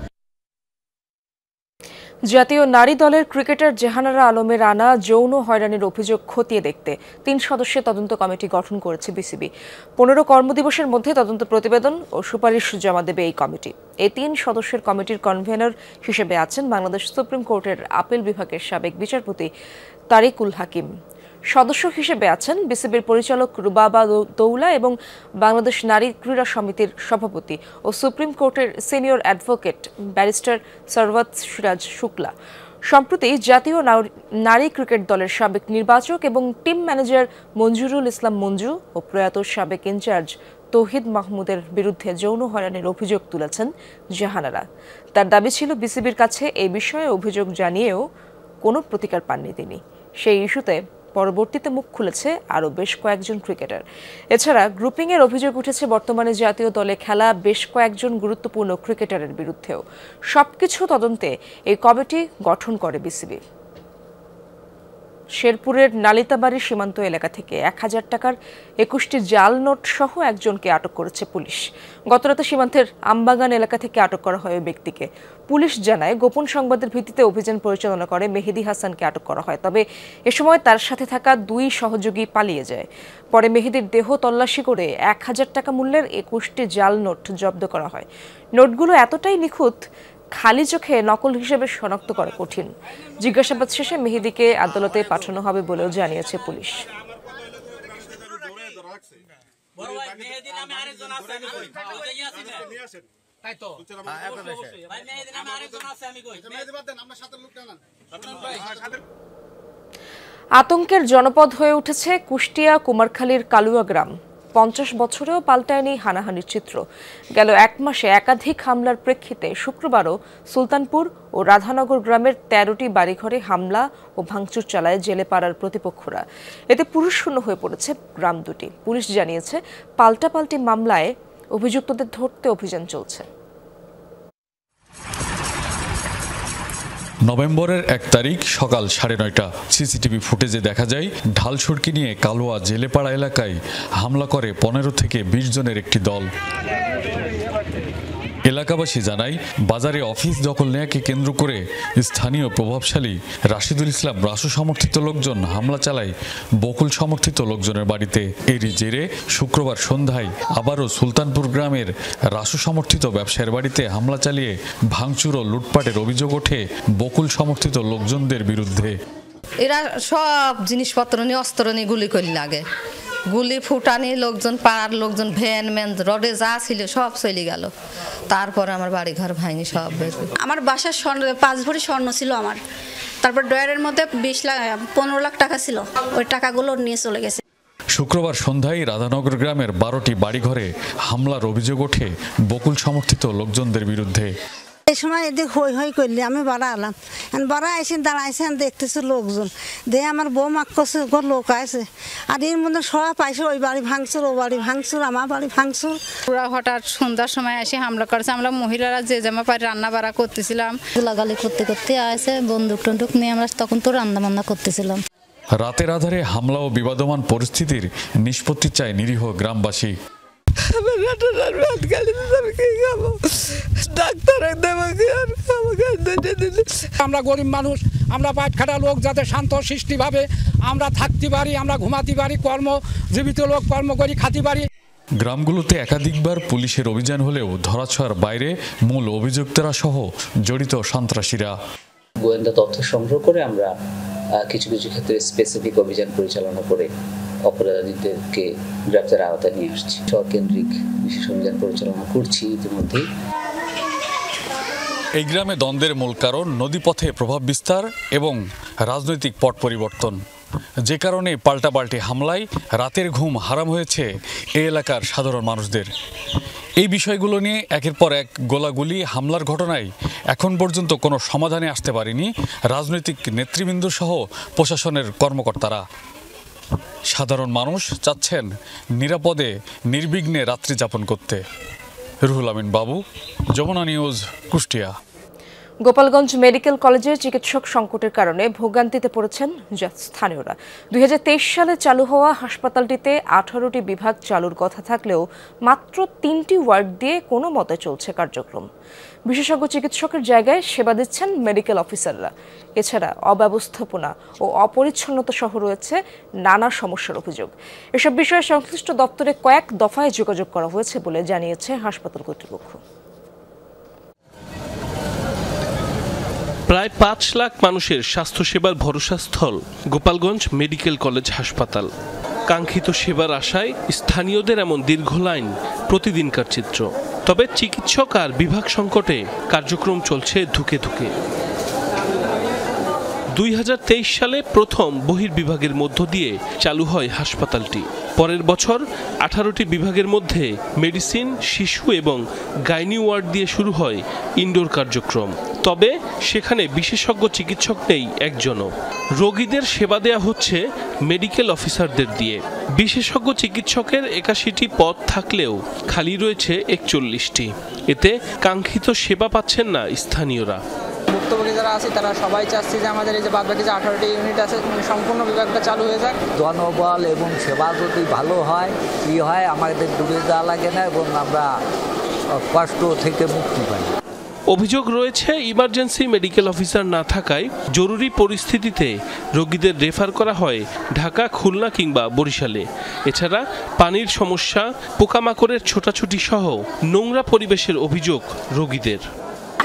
জাতীয় নারী দলের ক্রিকেটার জাহানারা আলমের আনা যৌন হয়রানির অভিযোগ খতিয়ে দেখতে 3 সদস্যের তদন্ত কমিটি গঠন করেছে বিসিবি। 15 কর্মদিবসের মধ্যে তদন্ত প্রতিবেদন ও সুপারিশ জমা দেবে এই কমিটি। এই 3 সদস্যের কমিটির কনভেনর হিসেবে আছেন বাংলাদেশ সুপ্রিম কোর্টের আপিল বিভাগের সাবেক বিচারপতি তারিকুল হাকিম। সদস্য হিসেবে আছেন বিসিবির পরিচালক রুবাবা দৌলা এবং বাংলাদেশ নারী ক্রীড়া সমিতির সভাপতি ও সুপ্রিম কোর্টের senior advocate barrister Sarwat Siraj Shukla. সম্প্রতি জাতীয় নারী ক্রিকেট দলের সাবেক নির্বাচক এবং টিম ম্যানেজার মঞ্জুরুল ইসলাম মঞ্জু ও প্রয়াত সাবেক ইনচার্জ তৌহিদ মাহমুদের বিরুদ্ধে যৌন হয়রানির অভিযোগ তুলেছেন জাহানারা। তার দাবি ছিল বিসিবির কাছে এই বিষয়ে অভিযোগ জানিয়েও কোনো প্রতিকার পাননি তিনি। সেই ইস্যুতে পরবর্তীতে মুখ খুলেছে আরও বেশ কয়েকজন ক্রিকেটার। এছাড়া গ্রুপিংয়ের অভিযোগ উঠেছে বর্তমানে জাতীয় দলে খেলা বেশ কয়েকজন গুরুত্বপূর্ণ ক্রিকেটারের বিরুদ্ধেও। সবকিছু তদন্তে এই কমিটি গঠন করে বিসিবি। শেরপুরের নালিতাবাড়ি সীমান্ত এলাকা থেকে 1000 টাকার 21টি জাল নোট সহ একজনকে আটক করেছে পুলিশ। গতরাতে সীমান্তের আমবাগান এলাকা থেকে আটক করা হয় ওই ব্যক্তিকে। পুলিশ জানায়, গোপন সংবাদের ভিত্তিতে অভিযান পরিচালনা করে মেহেদি হাসানকে আটক করা হয়। তবে এ সময় তার সাথে থাকা 2 সহযোগী পালিয়ে যায়। পরে মেহেদির দেহ তল্লাশি করে 1000 টাকা মূল্যের 21টি জাল নোট জব্দ করা হয়। নোটগুলো এতটাই নিখুঁত, খালি চোখে নকল হিসেবে শনাক্ত করা কঠিন। জিজ্ঞাসাবাদ শেষে মেহেদিকে আদালতে পাঠানো হবে বলেও জানিয়েছে পুলিশ। আতঙ্কের জনপদ হয়ে উঠেছে কুষ্টিয়া কুমারখালীর কালুয়া গ্রাম। 50 বছরেও পাল্টায়নি হানাহানির চিত্র। গেল 1 মাসে একাধিক হামলার প্রেক্ষিতে শুক্রবারও সুলতানপুর ও রাধানগর গ্রামের 13টি বাড়িঘরে হামলা ও ভাঙচুর চালায় জেলেপাড়ার প্রতিপক্ষরা। এতে পুরুষশূন্য হয়ে পড়েছে গ্রাম দুটি। পুলিশ জানিয়েছে, পাল্টাপাল্টি মামলায় অভিযুক্তদের ধরতে অভিযান চলছে। নভেম্বরের 1 তারিখ সকাল 9:30 সিসিটিভি ফুটেজে দেখা যায় ঢাল সড়কি নিয়ে কালোয়া জেলেপাড়া এলাকায় হামলা করে 15 থেকে 20 জনের একটি দল। এলাকাবাসী জানায়, বাজারে অফিস দখল নেয়াকে কেন্দ্র করে স্থানীয় প্রভাবশালী রাশিদুল ইসলাম রাসু সমর্থিত লোকজন হামলা চালায় বকুল সমর্থিত লোকজনের বাড়িতে। এরই জেরে শুক্রবার সন্ধ্যায় আবারও সুলতানপুর গ্রামের রাসু সমর্থিত ব্যবসায়ীর বাড়িতে হামলা চালিয়ে ভাঙচুর ও লুটপাটের অভিযোগ ওঠে বকুল সমর্থিত লোকজনদের বিরুদ্ধে। এরা সব জিনিসপত্র নিয়ে অস্ত্র নিয়ে গুলি করে লাগে, গুলি ফুটানি লোকজন, পাড়ার লোকজন, ভ্যান ম্যান রডে যা ছিল সব চলে গেল। তারপরে আমার বাড়ি ঘর ভাঙি সব বের। আমার বাসার স্বর্ণ 5 ভরি স্বর্ণ ছিল আমার। তারপর ডয়ারের মধ্যে 15 লাখ টাকা ছিল, ওই টাকাগুলো নিয়ে চলে গেছে। শুক্রবার সন্ধ্যায় রাধানগর গ্রামের 12টি বাড়িঘরে হামলার অভিযোগ ওঠে বকুল সমর্থিত লোকজনদের বিরুদ্ধে। এই সময় এদিকে হই হই করলে আমি বাড়া আলাম, বাড়া এসে দাঁড়াইছে, দেখতেছে লোকজন, দিয়ে আমার বউ মাক করছে লোক আছে, আর এর মধ্যে সবাই পাইছে ওই বাড়ি ভাঙচুর, ও বাড়ি ভাঙচুর, আমার বাড়ি ভাঙচুর। ওরা হঠাৎ সন্ধ্যার সময় এসে হামলা করেছে। আমরা মহিলারা যে জামা পাই রান্না বাড়া করতেছিলাম, গালাগালি করতে করতে আসে, বন্দুক টন্দুক নিয়ে আমরা তখন তো রান্না বান্না করতেছিলাম। রাতের আধারে হামলা ও বিবাদমান পরিস্থিতির নিষ্পত্তি চায় নিরীহ গ্রামবাসী। আমরা গরিব মানুষ, আমরা পাট খাটা লোক, যাতে শান্ত সৃষ্টিভাবে আমরা থাকতে পারি, আমরা ঘুমাতে পারি, জীবিত লোক কর্ম করি খাতে পারি। গ্রামগুলোতে একাধিকবার পুলিশের অভিযান হলেও ধরাছোঁয়ার বাইরে মূল অভিযুক্তরা সহ জড়িত সন্ত্রাসীরা। গোয়েন্দা তথ্য সংগ্রহ করে আমরা কিছু কিছু ক্ষেত্রে স্পেসিফিক অভিযান পরিচালনা করে অপরাধীদেরকে গ্রেপ্তারের আওতায় নিয়ে আসছি। শহরকেন্দ্রিক বিশেষ অভিযান পরিচালনা করছি ইতিমধ্যেই। এই গ্রামে দ্বন্দ্বের মূল কারণ নদীপথে প্রভাব বিস্তার এবং রাজনৈতিক পট পরিবর্তন, যে কারণে পাল্টাপাল্টি হামলায় রাতের ঘুম হারাম হয়েছে এই এলাকার সাধারণ মানুষদের। এই বিষয়গুলো নিয়ে একের পর এক গোলাগুলি হামলার ঘটনায় এখন পর্যন্ত কোনো সমাধানে আসতে পারেনি রাজনৈতিক নেতৃবৃন্দ সহ প্রশাসনের কর্মকর্তারা। সাধারণ মানুষ চাচ্ছেন নিরাপদে নির্বিঘ্নে রাত্রি যাপন করতে। রুহুল আমিন বাবু, যমুনা নিউজ, কুষ্টিয়া। গোপালগঞ্জ মেডিকেল কলেজে চিকিৎসক সংকটের কারণে ভোগান্তিতে পড়েছেন স্থানীয়রা। 2023 সালে চালু হওয়া হাসপাতালটিতে 18টি বিভাগ চালুর কথা থাকলেও মাত্র 3টি ওয়ার্ড দিয়ে কোনো মতে চলছে কার্যক্রম। বিশেষজ্ঞ চিকিৎসকের জায়গায় সেবা দিচ্ছেন মেডিকেল অফিসাররা। এছাড়া অব্যবস্থাপনা ও অপরিচ্ছন্নতা সহ রয়েছে নানা সমস্যার অভিযোগ। এসব বিষয়ে সংশ্লিষ্ট দপ্তরে কয়েক দফায় যোগাযোগ করা হয়েছে বলে জানিয়েছে হাসপাতাল কর্তৃপক্ষ। প্রায় 5 লাখ মানুষের স্বাস্থ্যসেবার ভরসাস্থল গোপালগঞ্জ মেডিকেল কলেজ হাসপাতাল। কাঙ্ক্ষিত সেবার আশায় স্থানীয়দের এমন দীর্ঘ লাইন প্রতিদিনকার চিত্র। তবে চিকিৎসক আর বিভাগ সংকটে কার্যক্রম চলছে ধুকে ধুকে। 2023 সালে প্রথম বহির্বিভাগের মধ্য দিয়ে চালু হয় হাসপাতালটি। পরের বছর 18টি বিভাগের মধ্যে মেডিসিন, শিশু এবং গাইনি ওয়ার্ড দিয়ে শুরু হয় ইনডোর কার্যক্রম। তবে সেখানে বিশেষজ্ঞ চিকিৎসক নেই একজনও। রোগীদের সেবা দেয়া হচ্ছে মেডিকেল অফিসারদের দিয়ে। বিশেষজ্ঞ চিকিৎসকের 81টি পদ থাকলেও খালি রয়েছে 41টি। এতে কাঙ্ক্ষিত সেবা পাচ্ছেন না স্থানীয়রা। ভুক্তভোগী যারা আছে তারা সবাই চাচ্ছে যে আমাদের এই যে বাদবাকি যে 18টি ইউনিট আছে সম্পূর্ণ বিভাগটা চালু হয়ে যাক। জনবল এবং সেবা যদি ভালো হয় কি হয়, আমাদের ডুবে যাওয়া লাগে না এবং আমরা কষ্ট থেকে মুক্তি পাই। অভিযোগ রয়েছে ইমার্জেন্সি মেডিকেল অফিসার না থাকায় জরুরি পরিস্থিতিতে রোগীদের রেফার করা হয় ঢাকা, খুলনা কিংবা বরিশালে। এছাড়া পানির সমস্যা, পোকামাকড়ের ছোটাছুটি সহ নোংরা পরিবেশের অভিযোগ রোগীদের।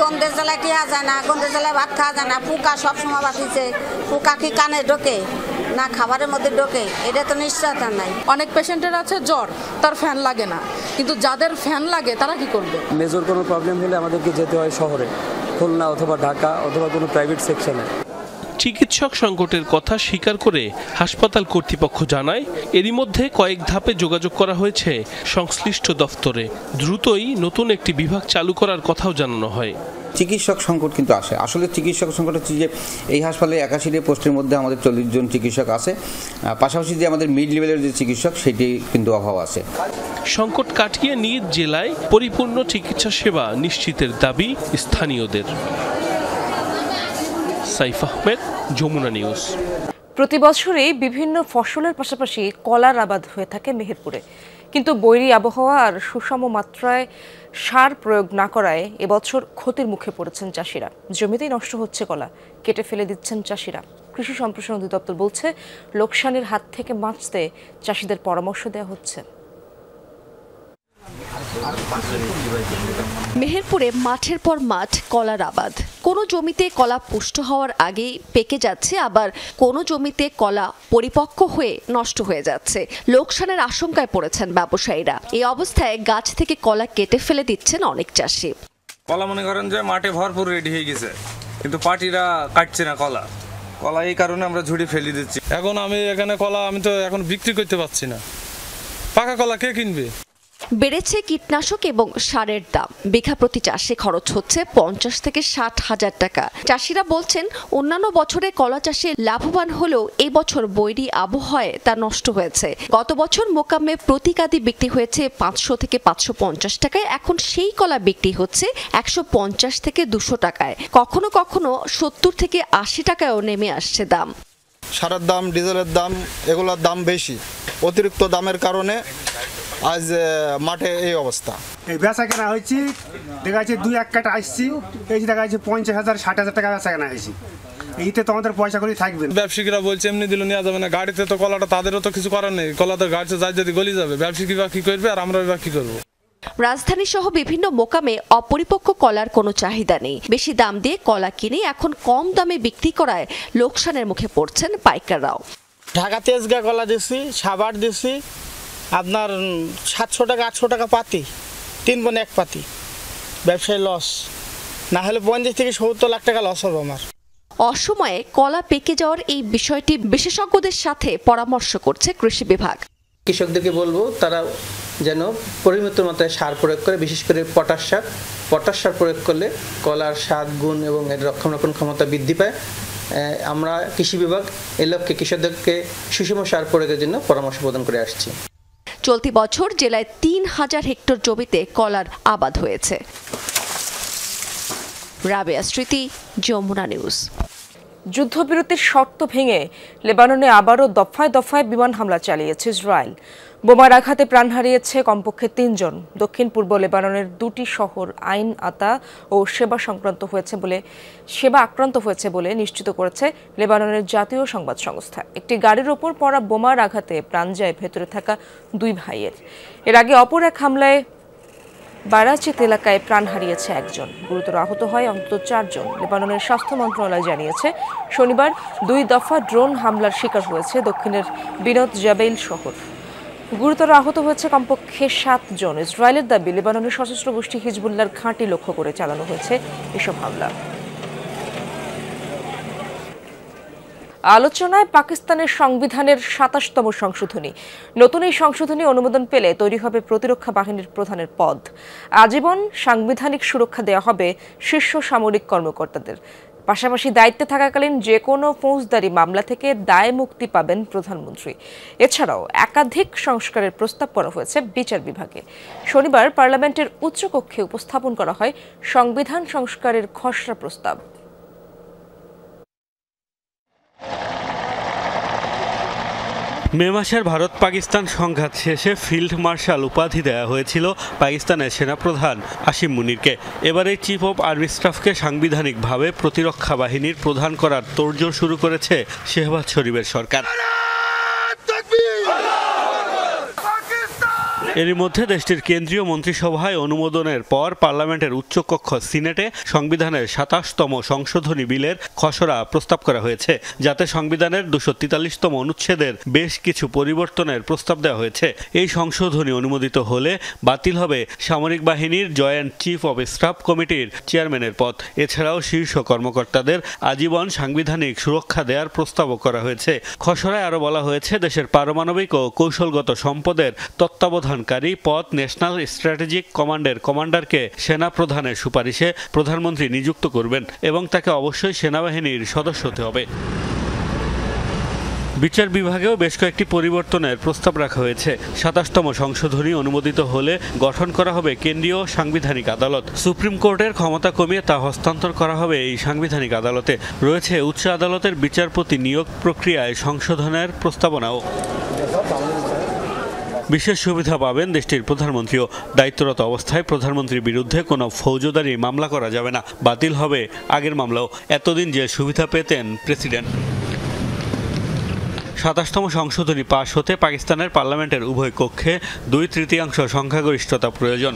গন্ধের জ্বালায় কি যায় না, গন্ধের জ্বালায় ভাত খাওয়া যায় না, পোকা সবসময় বাঁচিছে। পোকা কি কানে ঢোকে না খাবারের মধ্যে ঢোকে, এটা তো নিশ্চয়তা নাই। অনেক পেশেন্টের আছে জ্বর, তার ফ্যান লাগে না, কিন্তু যাদের ফ্যান লাগে তারা কি করবে? মেজর কোনো প্রবলেম হলে আমাদেরকে যেতে হয় শহরে, খুলনা অথবা ঢাকা অথবা কোনো প্রাইভেট সেকশনে। চিকিৎসক সংকটের কথা স্বীকার করে হাসপাতাল কর্তৃপক্ষ জানায়, এরই মধ্যে কয়েক ধাপে যোগাযোগ করা হয়েছে সংশ্লিষ্ট দফতরে। দ্রুতই নতুন একটি বিভাগ চালু করার কথাও জানানো হয়। চিকিৎসক সংকট কিন্তু আসে। আসলে চিকিৎসক সংকট হচ্ছে যে এই হাসপাতালে 81টি পোস্টের মধ্যে আমাদের 40 জন চিকিৎসক আছে, পাশাপাশি যে আমাদের মিড লেভেলের যে চিকিৎসক সেটি কিন্তু অভাব আছে। সংকট কাটিয়ে নিজ জেলায় পরিপূর্ণ চিকিৎসা সেবা নিশ্চিতের দাবি স্থানীয়দের। সাইফ আহমেদ, যমুনা নিউজ। প্রতি বছরই বিভিন্ন ফসলের পাশাপাশি কলার আবাদ হয়ে থাকে মেহেরপুরে, কিন্তু বৈরী আবহাওয়া আর সুষম মাত্রায় সার প্রয়োগ না করায় এবছর ক্ষতির মুখে পড়েছেন চাষিরা। জমিতেই নষ্ট হচ্ছে কলা, কেটে ফেলে দিচ্ছেন চাষিরা। কৃষি সম্প্রসারণ অধিদপ্তর বলছে, লোকসানের হাত থেকে বাঁচতে চাষিদের পরামর্শ দেওয়া হচ্ছে। মেহেরপুরে মাঠের পর মাঠ কলার আবাদ। কোনো জমিতে কলা পুষ্ট হওয়ার আগেই পেকে যাচ্ছে, আবার কোনো জমিতে কলা পরিপক্ক হয়ে নষ্ট হয়ে যাচ্ছে। লোকসানের আশঙ্কায় পড়েছেন ব্যবসায়ীরা। এই অবস্থায় গাছ থেকে কলা কেটে ফেলে দিচ্ছেন অনেক চাষি। কলা মনে করেন যে মাঠে ভরপুর রেডি হয়ে গেছে, কিন্তু পার্টিরা কাটছে না কলা। এই কারণে আমরা ঝুড়ি ফেলে দিচ্ছি। এখন আমি এখানে কলা আমি তো এখন বিক্রি করতে পারছি না। পাকা কলা কে কিনবে? বেড়েছে কীটনাশক এবং সারের দাম। বিঘা প্রতি চাষে খরচ হচ্ছে 50 থেকে 60 হাজার টাকা। চাষিরা বলছেন, অন্যান্য বছরে কলা চাষে লাভবান হলেও এই বছর বৈরী আবহাওয়ায় তা নষ্ট হয়েছে। গত বছর মোকামে প্রতি কাঁদি বিক্রি হয়েছে 500 থেকে 550 টাকায়, এখন সেই কলা বিক্রি হচ্ছে 150 থেকে 200 টাকায়। কখনো কখনো 70 থেকে 80 টাকায়ও নেমে আসছে দাম। সারের দাম, ডিজেলের দাম, এগুলোর দাম বেশি। অতিরিক্ত দামের কারণে আজ মাঠে এই অবস্থা। এই বেচা কেনা হয়েছি, দেখা যাচ্ছে 2-1 কাটা আসছি, এই যে দেখা যাচ্ছে 50,000 60,000 টাকা বেচা কেনা হয়েছি। এইতে তো আমাদের পয়সা করে থাকবে। ব্যবসায়ীরা বলছে এমনি দিল নেওয়া যাবে না, গাড়িতে তো কলাটা তাদেরও তো কিছু করার নেই, কলা তো গাড়িতে যাই যদি গলি যাবে, ব্যবসায়ী বা কি করবে আর আমরা বা কি করবো। রাজধানী সহ বিভিন্ন মোকামে অপরিপক্ক কলার কোনো চাহিদা নেই। বেশি দাম দিয়ে কলা কিনে এখন কম দামে বিক্রি করায় লোকসানের মুখে পড়ছেন পাইকাররাও। ঢাকা তেজগা কলা দিচ্ছি, সাবার দিচ্ছি আপনার 700 টাকা 800 টাকা পাতি, 3 বন 1 পাতি। ব্যবসায় লস, না হলে 50 থেকে 70 লাখ টাকা লস হবে আমার। অসময়ে কলা পেকে যাওয়ার এই বিষয়টি বিশেষজ্ঞদের সাথে পরামর্শ করছে কৃষি বিভাগ। কৃষকদেরকে বলবো তারা যেন পরিমিত মাত্রায় সার প্রয়োগ করে, বিশেষ করে পটাশ সার প্রয়োগ করলে কলার স্বাদ, গুণ এবং এর রক্ষণাবেক্ষণ ক্ষমতা বৃদ্ধি পায়। আমরা কৃষি বিভাগ এই লক্ষ্যে কৃষকদেরকে সুষম সার প্রয়োগের জন্য পরামর্শ প্রদান করে আসছি। চলতি বছর জেলায় 3000 হেক্টর জমিতে কলার আবাদ হয়েছে। রাবেয়া স্মৃতি, যমুনা নিউজ। যুদ্ধবিরতির শর্ত ভেঙে লেবাননে আবারও দফায় দফায় বিমান হামলা চালিয়েছে ইসরায়েল। বোমার আঘাতে প্রাণ হারিয়েছে কমপক্ষে 3 জন। দক্ষিণ পূর্ব লেবাননের 2টি শহর আইন আতা ও সেবা আক্রান্ত হয়েছে বলে নিশ্চিত করেছে লেবাননের জাতীয় সংবাদ সংস্থা। একটি গাড়ির ওপর পড়া বোমার আঘাতে প্রাণ যায় ভেতরে থাকা 2 ভাইয়ের। এর আগে অপর এক হামলায় বারাচিত এলাকায় প্রাণ হারিয়েছে 1 জন। গুরুতর আহত হয় অন্তত 4 জন। লেবাননের স্বাস্থ্য মন্ত্রণালয় জানিয়েছে শনিবার 2 দফা ড্রোন হামলার শিকার হয়েছে দক্ষিণের বিনত জাবেইল শহর। গুরুতর আহত হয়েছে কমপক্ষে 7 জন। ইসরায়েলের দাবি লেবাননের সশস্ত্র গোষ্ঠী হিজবুল্লাহর ঘাঁটি লক্ষ্য করে চালানো হয়েছে এসব হামলা। আলোচনায় পাকিস্তানের সংবিধানের 27তম সংশোধনী। নতুন এই সংশোধনী অনুমোদন পেলে তৈরি হবে প্রতিরক্ষা বাহিনীর প্রধানের পদ। আজীবন সাংবিধানিক সুরক্ষা দেওয়া হবে শীর্ষ সামরিক কর্মকর্তাদের। পাশাপাশি দায়িত্বে থাকাকালীন যে কোনো ফৌজদারি মামলা থেকে দায় মুক্তি পাবেন প্রধানমন্ত্রী। এছাড়াও একাধিক সংস্কারের প্রস্তাব করা হয়েছে বিচার বিভাগে। শনিবার পার্লামেন্টের উচ্চকক্ষে উপস্থাপন করা হয় সংবিধান সংস্কারের খসড়া প্রস্তাব। মে মাসের ভারত পাকিস্তান সংঘাত শেষে ফিল্ড মার্শাল উপাধি দেওয়া হয়েছিল পাকিস্তানের সেনাপ্রধান আসিম মুনিরকে। এবারে চিফ অব আর্মি স্টাফকে সাংবিধানিকভাবে প্রতিরক্ষা বাহিনীর প্রধান করার তোড়জোড় শুরু করেছে শেহবাজ শরীফের সরকার। এরই মধ্যে দেশটির কেন্দ্রীয় মন্ত্রিসভায় অনুমোদনের পর পার্লামেন্টের উচ্চকক্ষ সিনেটে সংবিধানের 27তম সংশোধনী বিলের খসড়া প্রস্তাব করা হয়েছে, যাতে সংবিধানের 243তম অনুচ্ছেদের বেশ কিছু পরিবর্তনের প্রস্তাব দেওয়া হয়েছে। এই সংশোধনী অনুমোদিত হলে বাতিল হবে সামরিক বাহিনীর জয়েন্ট চিফ অব স্টাফ কমিটির চেয়ারম্যানের পদ। এছাড়াও শীর্ষ কর্মকর্তাদের আজীবন সাংবিধানিক সুরক্ষা দেওয়ার প্রস্তাবও করা হয়েছে। খসড়ায় আরও বলা হয়েছে দেশের পারমাণবিক ও কৌশলগত সম্পদের তত্ত্বাবধান পদ ন্যাশনাল স্ট্র্যাটেজিক কমান্ডের কমান্ডারকে সেনা প্রধানের সুপারিশে প্রধানমন্ত্রী নিযুক্ত করবেন এবং তাকে অবশ্যই সেনাবাহিনীর সদস্য হতে হবে। বিচার বিভাগেও বেশ কয়েকটি পরিবর্তনের প্রস্তাব রাখা হয়েছে। 27তম সংশোধনী অনুমোদিত হলে গঠন করা হবে কেন্দ্রীয় সাংবিধানিক আদালত। সুপ্রিম কোর্টের ক্ষমতা কমিয়ে তা হস্তান্তর করা হবে এই সাংবিধানিক আদালতে। রয়েছে উচ্চ আদালতের বিচারপতি নিয়োগ প্রক্রিয়ায় সংশোধনের প্রস্তাবনাও। বিশেষ সুবিধা পাবেন দেশটির প্রধানমন্ত্রীও। দায়িত্বরত অবস্থায় প্রধানমন্ত্রীর বিরুদ্ধে কোনো ফৌজদারি মামলা করা যাবে না, বাতিল হবে আগের মামলাও। এতদিন যে সুবিধা পেতেন প্রেসিডেন্ট। 27তম সংশোধনী পাশ হতে পাকিস্তানের পার্লামেন্টের উভয় কক্ষে 2/3 সংখ্যাগরিষ্ঠতা প্রয়োজন।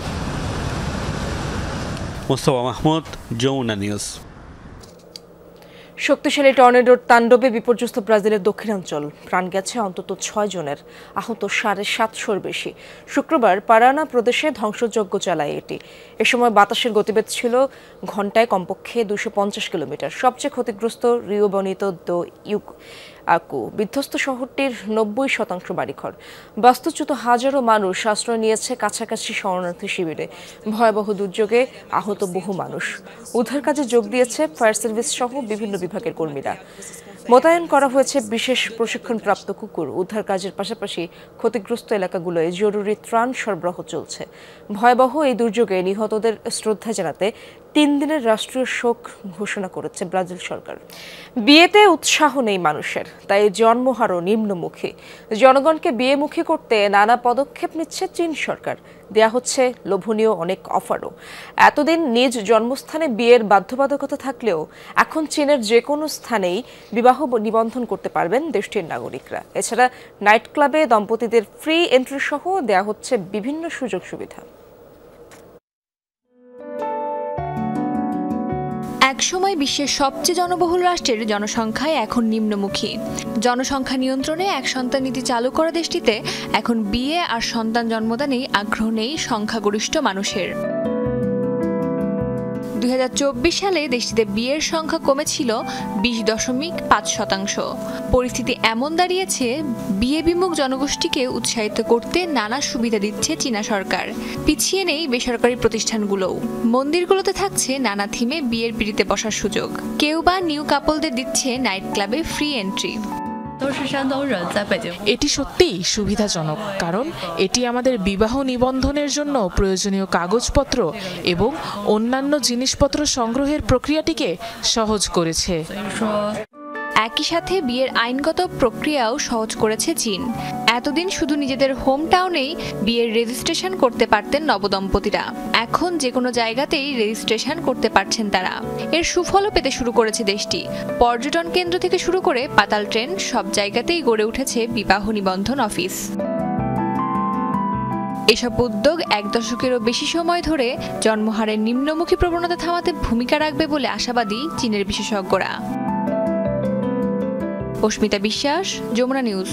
মোস্তফা মাহমুদ, যমুনা নিউজ। শক্তিশালী টর্নেডোর তাণ্ডবে বিপর্যস্ত ব্রাজিলের দক্ষিণাঞ্চল। প্রাণ গেছে অন্তত 6 জনের, আহত 750-র বেশি। শুক্রবার পারানা প্রদেশে ধ্বংসযজ্ঞ চালায় এটি। এ সময় বাতাসের গতিবেগ ছিল ঘন্টায় কমপক্ষে 250 কিলোমিটার। সবচেয়ে ক্ষতিগ্রস্ত রিও বনিতো দো আকু। বিধ্বস্ত শহরটির 90% বাড়িঘর। বাস্তুচ্যুত হাজারো মানুষ আশ্রয় নিয়েছে কাছাকাছি শরণার্থী শিবিরে। ভয়াবহ দুর্যোগে আহত বহু মানুষ। উদ্ধার কাজে যোগ দিয়েছে ফায়ার সার্ভিস সহ বিভিন্ন বিভাগের কর্মীরা। মোতায়েন করা হয়েছে বিশেষ প্রশিক্ষণপ্রাপ্ত কুকুর। উদ্ধার কাজের পাশাপাশি ক্ষতিগ্রস্ত এলাকাগুলোয় জরুরি ত্রাণ সরবরাহ চলছে। ভয়াবহ এই দুর্যোগে নিহতদের শ্রদ্ধা জানাতে 3 দিনের রাষ্ট্রীয় শোক ঘোষণা করেছে ব্রাজিল সরকার। বিয়েতে উৎসাহ নেই মানুষের, তাই জন্মহারও নিম্নমুখী। জনগণকে বিয়েমুখী করতে নানা পদক্ষেপ নিচ্ছে চীন সরকার। দেয়া হচ্ছে লোভনীয় অনেক অফারও। এতদিন নিজ জন্মস্থানে বিয়ের বাধ্যবাধকতা থাকলেও এখন চীনের যে কোনো স্থানেই বিবাহ নিবন্ধন করতে পারবেন দেশটির নাগরিকরা। এছাড়া নাইট ক্লাবে দম্পতিদের ফ্রি এন্ট্রি সহ দেয়া হচ্ছে বিভিন্ন সুযোগ সুবিধা। একসময় বিশ্বের সবচেয়ে জনবহুল রাষ্ট্রের জনসংখ্যায় এখন নিম্নমুখী। জনসংখ্যা নিয়ন্ত্রণে এক সন্তান নীতি চালু করা দেশটিতে এখন বিয়ে আর সন্তান জন্মদানেই আগ্রহ নেই সংখ্যাগরিষ্ঠ মানুষের। 2024 সালে দেশটিতে বিয়ের সংখ্যা কমেছিল 20.5%। পরিস্থিতি এমন দাঁড়িয়েছে, বিয়ে বিমুখ জনগোষ্ঠীকে উৎসাহিত করতে নানা সুবিধা দিচ্ছে চীনা সরকার। পিছিয়ে নেই বেসরকারি প্রতিষ্ঠানগুলোও। মন্দিরগুলোতে থাকছে নানা থিমে বিয়ের পিড়িতে বসার সুযোগ। কেউ বা নিউ কাপলদের দিচ্ছে নাইট ক্লাবে ফ্রি এন্ট্রি। এটি সত্যিই সুবিধাজনক, কারণ এটি আমাদের বিবাহ নিবন্ধনের জন্য প্রয়োজনীয় কাগজপত্র এবং অন্যান্য জিনিসপত্র সংগ্রহের প্রক্রিয়াটিকে সহজ করেছে। একই সাথে বিয়ের আইনগত প্রক্রিয়াও সহজ করেছে চীন। এতদিন শুধু নিজেদের হোম টাউনেই বিয়ের রেজিস্ট্রেশন করতে পারতেন নবদম্পতিরা। এখন যে কোনো জায়গাতেই রেজিস্ট্রেশন করতে পারছেন তারা। এর সুফলও পেতে শুরু করেছে দেশটি। পর্যটন কেন্দ্র থেকে শুরু করে পাতাল ট্রেন, সব জায়গাতেই গড়ে উঠেছে বিবাহ নিবন্ধন অফিস। এসব উদ্যোগ 1 দশকেরও বেশি সময় ধরে জন্মহারের নিম্নমুখী প্রবণতা থামাতে ভূমিকা রাখবে বলে আশাবাদী চীনের বিশেষজ্ঞরা। অস্মিতা বিশ্বাস, যমুনা নিউজ।